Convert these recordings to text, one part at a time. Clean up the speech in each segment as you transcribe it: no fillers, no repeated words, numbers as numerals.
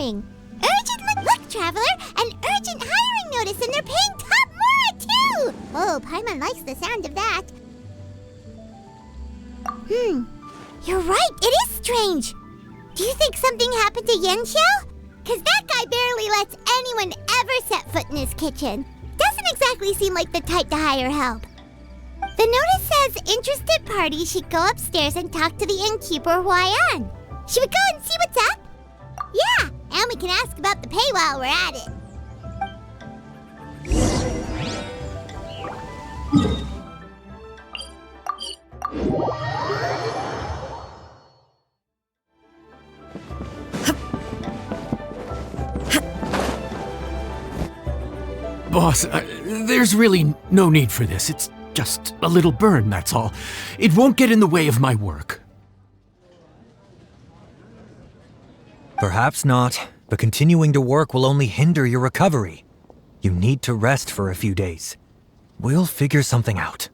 hiring. Look, Traveler, an urgent hiring notice, and they're paying top more, too! Oh, Paimon likes the sound of that. You're right, it is strange. Do you think something happened to Yenshao? Because that guy barely lets anyone ever set foot in his kitchen. Doesn't exactly seem like the type to hire help. The notice says interested parties should go upstairs and talk to the innkeeper Huayan. Should we go and see what's up? Yeah, and we can ask about the pay while we're at it. Boss, there's really no need for this. It's just a little burn, that's all. It won't get in the way of my work. Perhaps not, but continuing to work will only hinder your recovery. You need to rest for a few days. We'll figure something out.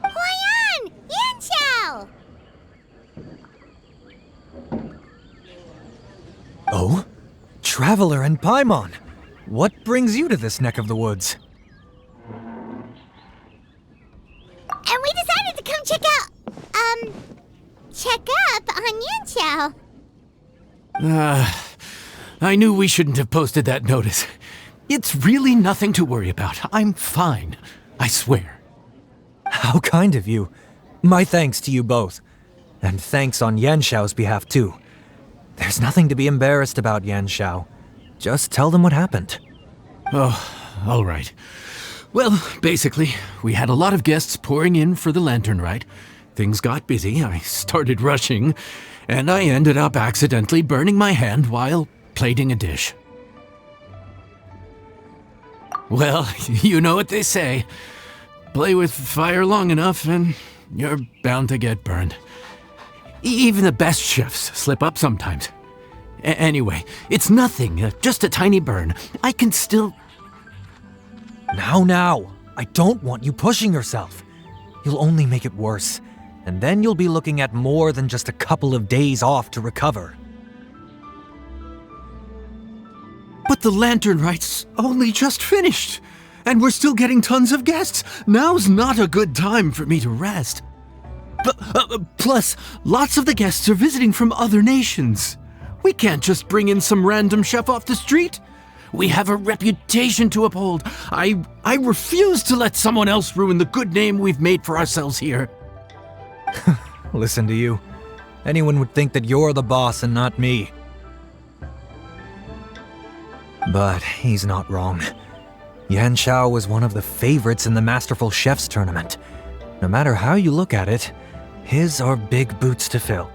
Huayan! Yenshao! Oh? Traveler and Paimon! What brings you to this neck of the woods? And we decided to come check up on Yenshao. I knew we shouldn't have posted that notice. It's really nothing to worry about. I'm fine. I swear. How kind of you. My thanks to you both. And thanks on Yanshao's behalf, too. There's nothing to be embarrassed about, Yanshao. Just tell them what happened. Oh, all right. Well, basically, we had a lot of guests pouring in for the lantern ride. Things got busy, I started rushing, and I ended up accidentally burning my hand while plating a dish. Well, you know what they say. Play with fire long enough and you're bound to get burned. Even the best chefs slip up sometimes. Anyway, it's nothing, just a tiny burn. I can still... Now, I don't want you pushing yourself. You'll only make it worse, and then you'll be looking at more than just a couple of days off to recover. But the lantern ride's only just finished, and we're still getting tons of guests. Now's not a good time for me to rest. Plus, lots of the guests are visiting from other nations. We can't just bring in some random chef off the street. We have a reputation to uphold. I refuse to let someone else ruin the good name we've made for ourselves here. Listen to you. Anyone would think that you're the boss and not me. But he's not wrong. Yanshao was one of the favorites in the Masterful Chefs tournament. No matter how you look at it, his are big boots to fill.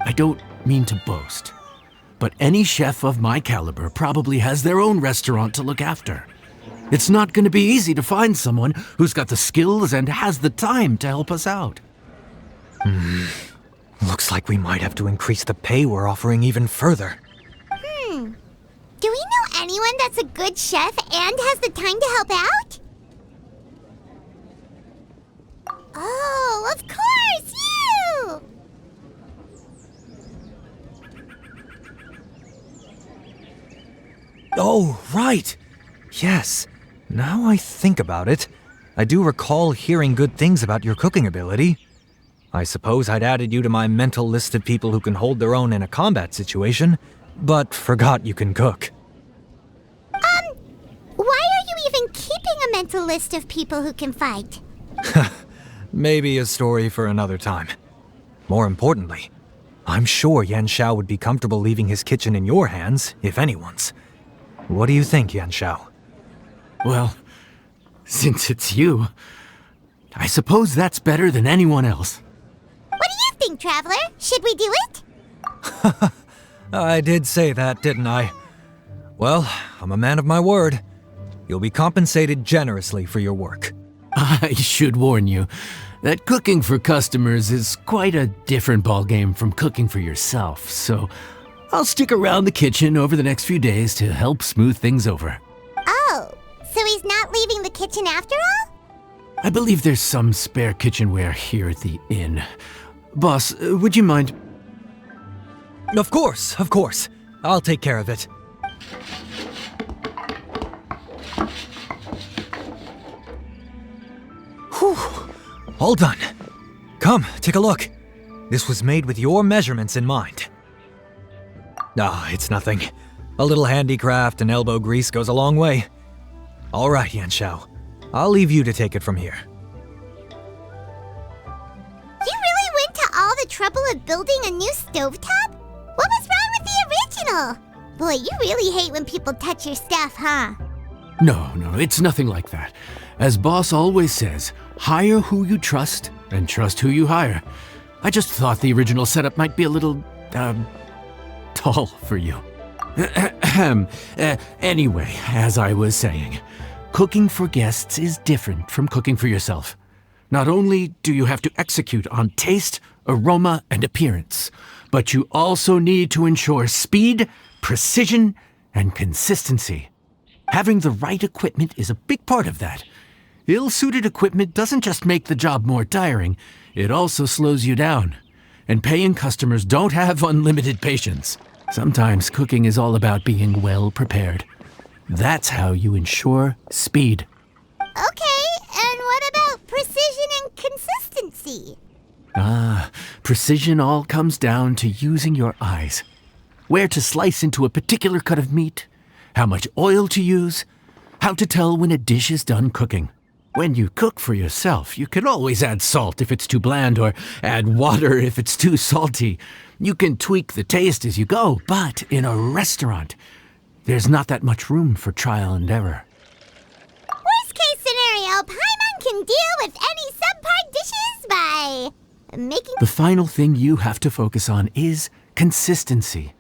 I don't mean to boast, but any chef of my caliber probably has their own restaurant to look after. It's not going to be easy to find someone who's got the skills and has the time to help us out. Looks like we might have to increase the pay we're offering even further. Do we know anyone that's a good chef and has the time to help out? Oh, of course, you! Oh, right! Yes. Now I think about it, I do recall hearing good things about your cooking ability. I suppose I'd added you to my mental list of people who can hold their own in a combat situation, but forgot you can cook. Why are you even keeping a mental list of people who can fight? Maybe a story for another time. More importantly, I'm sure Yanshao would be comfortable leaving his kitchen in your hands, if anyone's. What do you think, Yanshao? Well, since it's you, I suppose that's better than anyone else. What do you think, Traveler? Should we do it? I did say that, didn't I? Well, I'm a man of my word. You'll be compensated generously for your work. I should warn you that cooking for customers is quite a different ballgame from cooking for yourself, so I'll stick around the kitchen over the next few days to help smooth things over. Oh, so he's not leaving the kitchen after all? I believe there's some spare kitchenware here at the inn. Boss, would you mind? Of course, of course. I'll take care of it. Whew. All done. Come, take a look. This was made with your measurements in mind. Ah, it's nothing. A little handicraft and elbow grease goes a long way. All right, Yanxiao. I'll leave you to take it from here. You really went to all the trouble of building a new stovetop? What was wrong with the original? Boy, you really hate when people touch your stuff, huh? No, it's nothing like that. As boss always says, hire who you trust and trust who you hire. I just thought the original setup might be a little, tall for you. Anyway, as I was saying, cooking for guests is different from cooking for yourself. Not only do you have to execute on taste, aroma, and appearance, but you also need to ensure speed, precision, and consistency. Having the right equipment is a big part of that. Ill-suited equipment doesn't just make the job more tiring, it also slows you down. And paying customers don't have unlimited patience. Sometimes cooking is all about being well prepared. That's how you ensure speed. Okay, and what about precision and consistency? Precision all comes down to using your eyes. Where to slice into a particular cut of meat, how much oil to use, how to tell when a dish is done cooking. When you cook for yourself, you can always add salt if it's too bland or add water if it's too salty. You can tweak the taste as you go, but in a restaurant, there's not that much room for trial and error. Worst case scenario, Paimon can deal with any subpar dishes by making... The final thing you have to focus on is consistency.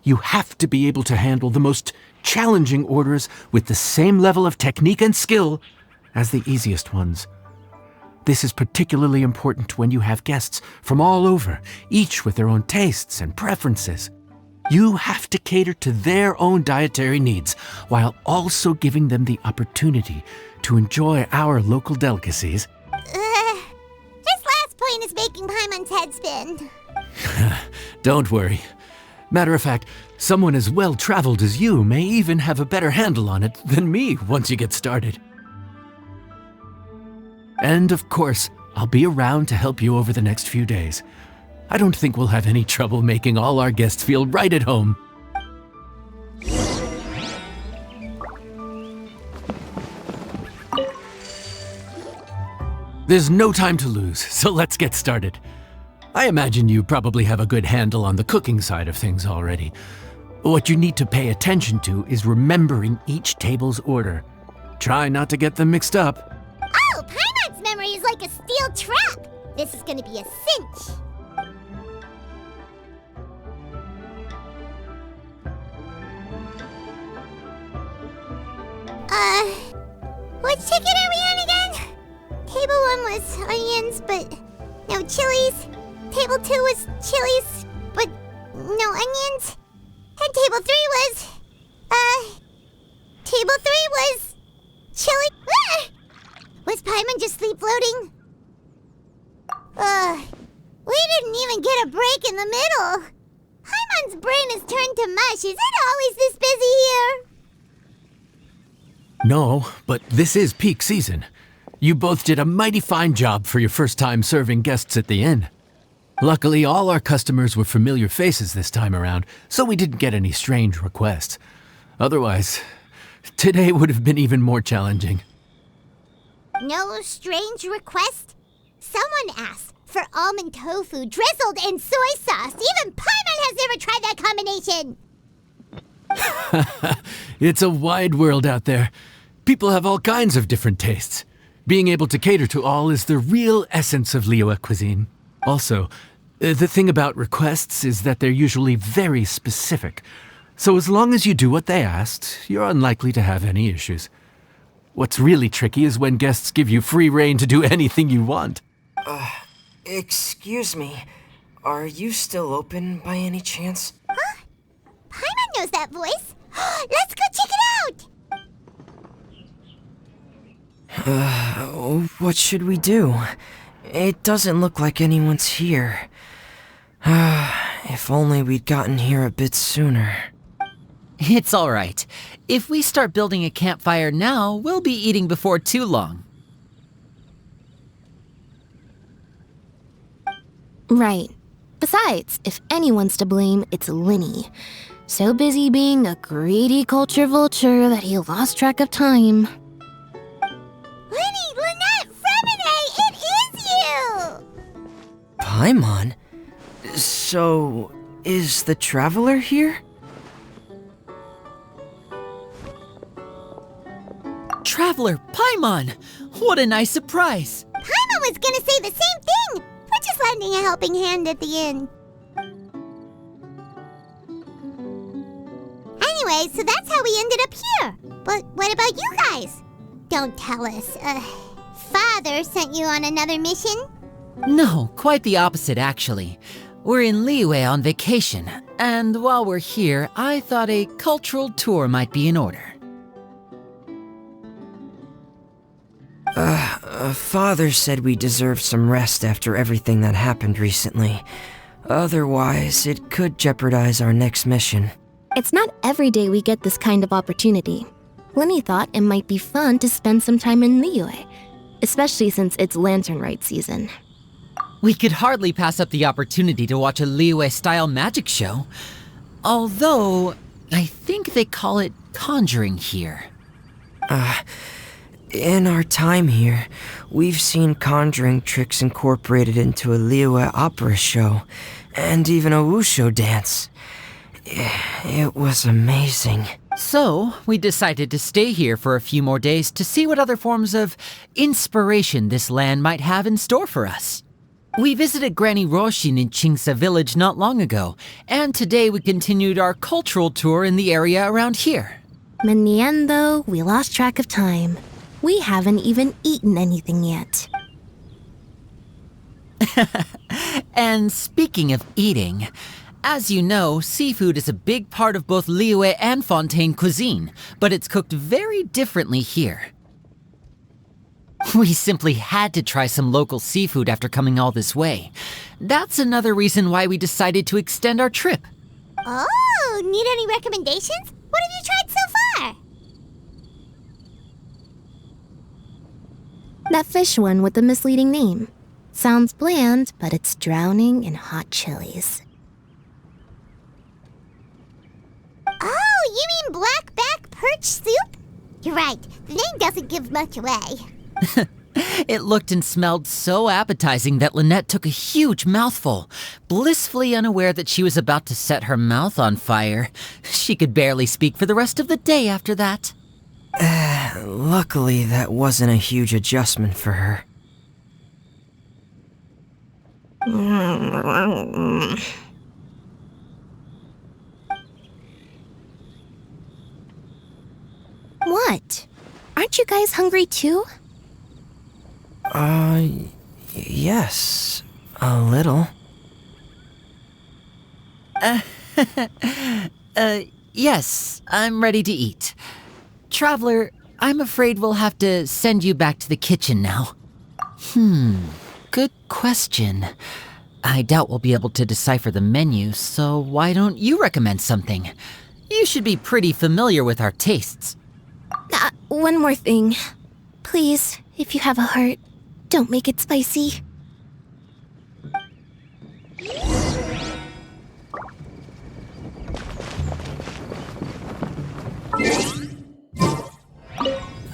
You have to be able to handle the most challenging orders with the same level of technique and skill as the easiest ones. This is particularly important when you have guests from all over, each with their own tastes and preferences. You have to cater to their own dietary needs while also giving them the opportunity to enjoy our local delicacies. This last point is making Paimon's head spin. Don't worry. Matter of fact, someone as well-traveled as you may even have a better handle on it than me once you get started. And of course, I'll be around to help you over the next few days. I don't think we'll have any trouble making all our guests feel right at home. There's no time to lose, so let's get started. I imagine you probably have a good handle on the cooking side of things already. What you need to pay attention to is remembering each table's order. Try not to get them mixed up. Oh, Paimon's memory is like a steel trap. This is gonna be a cinch. Which ticket are we on again? Table 1 was onions, but no chilies. Table 2 was chilies, but no onions. And table 3 was, table 3 was chili. Ah! Was Paimon just sleep floating? We didn't even get a break in the middle. Paimon's brain has turned to mush. Is it always this busy here? No, but this is peak season. You both did a mighty fine job for your first time serving guests at the inn. Luckily, all our customers were familiar faces this time around, so we didn't get any strange requests. Otherwise, today would have been even more challenging. No strange request? Someone asked for almond tofu drizzled in soy sauce. Even Paimon has never tried that combination. It's a wide world out there. People have all kinds of different tastes. Being able to cater to all is the real essence of Liyue cuisine. Also, the thing about requests is that they're usually very specific. So as long as you do what they asked, you're unlikely to have any issues. What's really tricky is when guests give you free rein to do anything you want. Excuse me. Are you still open by any chance? Huh? Paimon knows that voice. Let's go check it out! What should we do? It doesn't look like anyone's here. If only we'd gotten here a bit sooner. It's all right. If we start building a campfire now, we'll be eating before too long. Right. Besides, if anyone's to blame, it's Lyney. So busy being a greedy culture vulture that he lost track of time. Lyney, Lynette, Freminet, it is you! Paimon? So, is the Traveler here? Traveler, Paimon! What a nice surprise! Paimon was gonna say the same thing! We're just lending a helping hand at the inn. Anyway, so that's how we ended up here. But what about you guys? Don't tell us. Father sent you on another mission? No, quite the opposite actually. We're in Liyue on vacation, and while we're here, I thought a cultural tour might be in order. Father said we deserve some rest after everything that happened recently. Otherwise, it could jeopardize our next mission. It's not every day we get this kind of opportunity. Lyney thought it might be fun to spend some time in Liyue, especially since it's Lantern Rite season. We could hardly pass up the opportunity to watch a Liyue-style magic show. Although, I think they call it conjuring here. In our time here, we've seen conjuring tricks incorporated into a Liyue opera show, and even a wushu dance. It was amazing. So, we decided to stay here for a few more days to see what other forms of inspiration this land might have in store for us. We visited Granny Roshin in Chingsa village not long ago, and today we continued our cultural tour in the area around here. In the end, though, we lost track of time. We haven't even eaten anything yet. And speaking of eating, as you know, seafood is a big part of both Liyue and Fontaine cuisine, but it's cooked very differently here. We simply had to try some local seafood after coming all this way. That's another reason why we decided to extend our trip. Oh, need any recommendations? What have you tried so far? That fish one with the misleading name. Sounds bland, but it's drowning in hot chilies. Oh, you mean blackback perch soup? You're right, the name doesn't give much away. It looked and smelled so appetizing that Lynette took a huge mouthful, blissfully unaware that she was about to set her mouth on fire. She could barely speak for the rest of the day after that. Luckily, that wasn't a huge adjustment for her. What? Aren't you guys hungry too? Yes, a little. Yes, I'm ready to eat. Traveler, I'm afraid we'll have to send you back to the kitchen now. Good question. I doubt we'll be able to decipher the menu, so why don't you recommend something? You should be pretty familiar with our tastes. One more thing. Please, if you have a heart, don't make it spicy.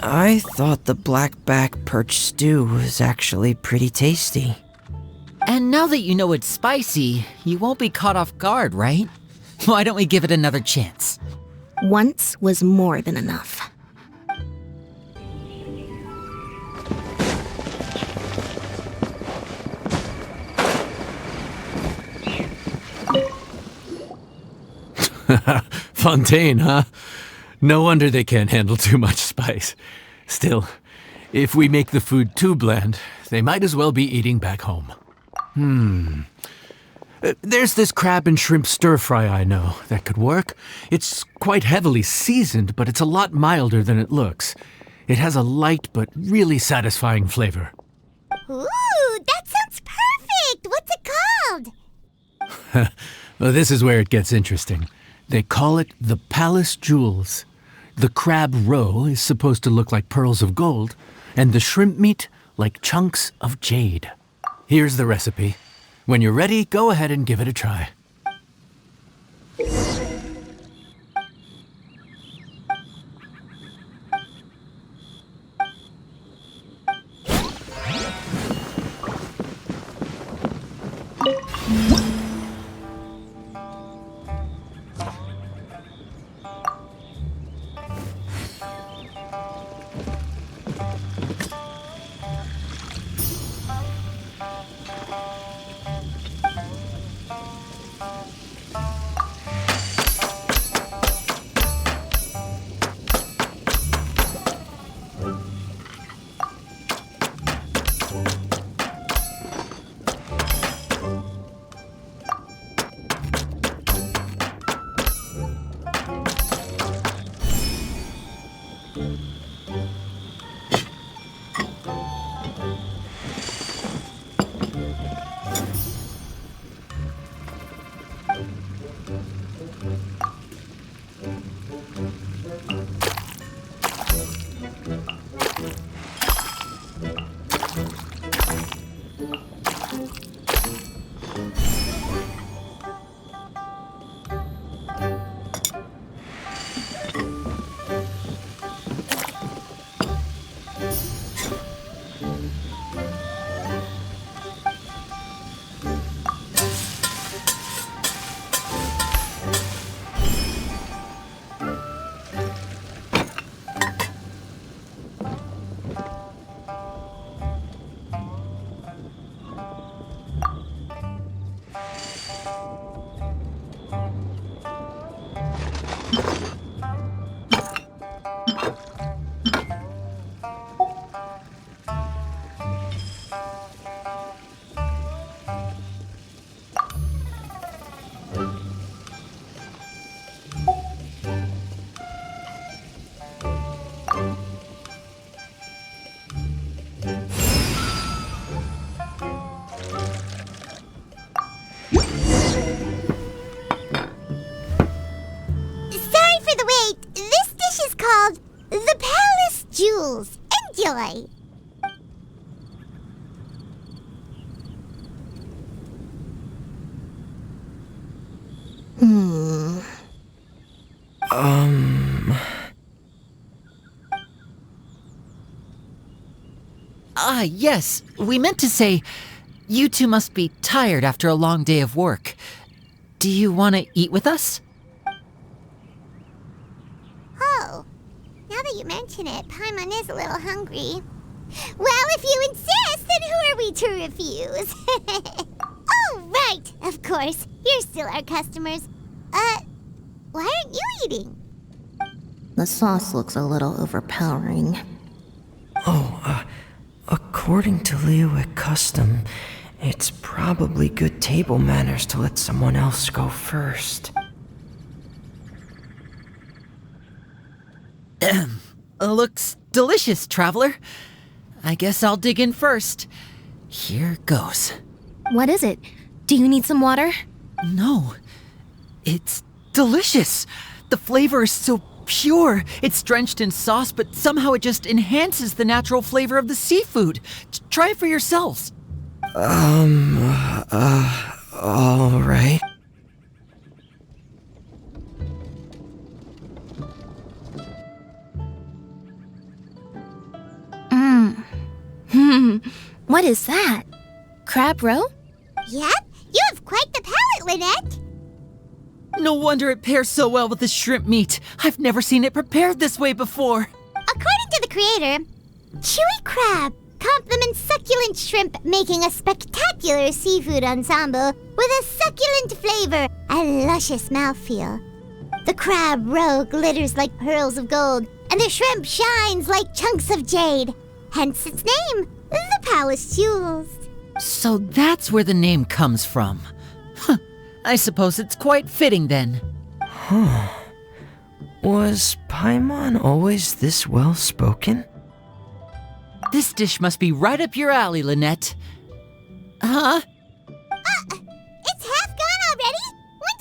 I thought the blackback perch stew was actually pretty tasty. And now that you know it's spicy, you won't be caught off guard, right? Why don't we give it another chance? Once was more than enough. Fontaine, huh? No wonder they can't handle too much spice. Still, if we make the food too bland, they might as well be eating back home. There's this crab and shrimp stir-fry I know that could work. It's quite heavily seasoned, but it's a lot milder than it looks. It has a light but really satisfying flavor. Ooh, that sounds perfect! What's it This is where it gets interesting. They call it the Palace Jewels. The crab roe is supposed to look like pearls of gold, and the shrimp meat like chunks of jade. Here's the recipe. When you're ready, go ahead and give it a try. Sorry for the wait. This dish is called the Palace Jewels. Enjoy. Yes. We meant to say, you two must be tired after a long day of work. Do you want to eat with us? Oh, now that you mention it, Paimon is a little hungry. Well, if you insist, then who are we to refuse? Oh, right, of course. You're still our customers. Why aren't you eating? The sauce looks a little overpowering. According to Liyue custom, it's probably good table manners to let someone else go first. Looks delicious, traveler. I guess I'll dig in first. Here goes. What is it? Do you need some water? No, it's delicious. The flavor is so pure. It's drenched in sauce, but somehow it just enhances the natural flavor of the seafood. Try it for yourselves. All right. What is that? Crab roe? Yep, you have quite the palate, Lynette. No wonder it pairs so well with the shrimp meat. I've never seen it prepared this way before. According to the creator, chewy crab complements succulent shrimp, making a spectacular seafood ensemble with a succulent flavor and luscious mouthfeel. The crab roe glitters like pearls of gold, and the shrimp shines like chunks of jade. Hence its name, the Palace Jewels. So that's where the name comes from. Huh. I suppose it's quite fitting then. Was Paimon always this well-spoken? This dish must be right up your alley, Lynette. Huh? It's half gone already? When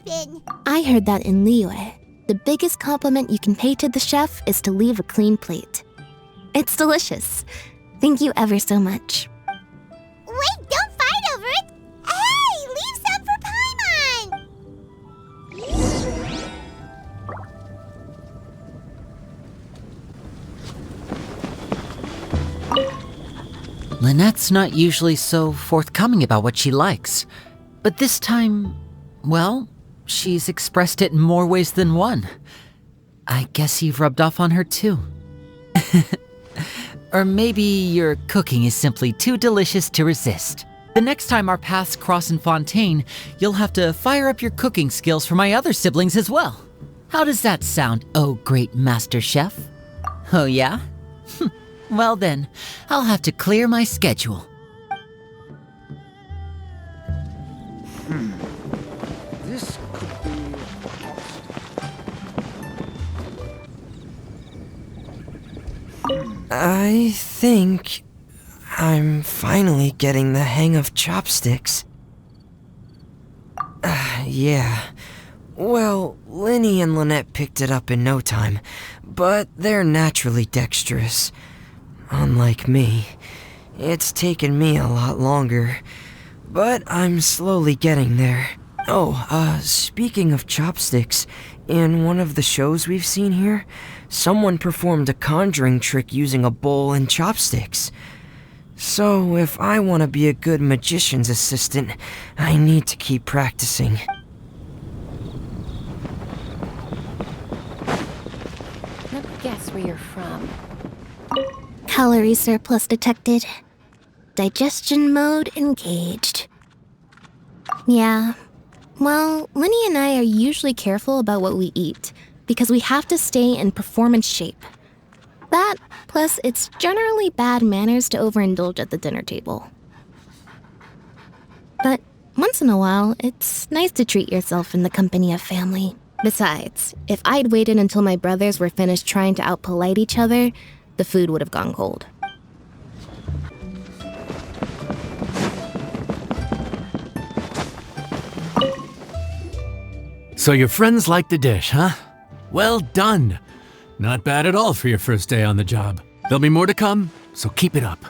happen. I heard that in Liyue, the biggest compliment you can pay to the chef is to leave a clean plate. It's delicious. Thank you ever so much. Wait, don't fight over it. Hey, leave some for Paimon. Lynette's not usually so forthcoming about what she likes. But this time, well, she's expressed it in more ways than one. I guess you've rubbed off on her too. Or maybe your cooking is simply too delicious to resist. The next time our paths cross in Fontaine, you'll have to fire up your cooking skills for my other siblings as well. How does that sound, oh great master chef? Oh yeah? Well then, I'll have to clear my schedule. This could be... I think I'm finally getting the hang of chopsticks. Yeah. Well, Lyney and Lynette picked it up in no time, but they're naturally dexterous. Unlike me, it's taken me a lot longer, but I'm slowly getting there. Oh, speaking of chopsticks, in one of the shows we've seen here, someone performed a conjuring trick using a bowl and chopsticks. So, if I want to be a good magician's assistant, I need to keep practicing. Let me guess where you're from. Calorie surplus detected. Digestion mode engaged. Yeah. Well, Lyney and I are usually careful about what we eat, because we have to stay in performance shape. That, plus it's generally bad manners to overindulge at the dinner table. But once in a while, it's nice to treat yourself in the company of family. Besides, if I'd waited until my brothers were finished trying to outpolite each other, the food would have gone cold. So your friends like the dish, huh? Well done. Not bad at all for your first day on the job. There'll be more to come, so keep it up.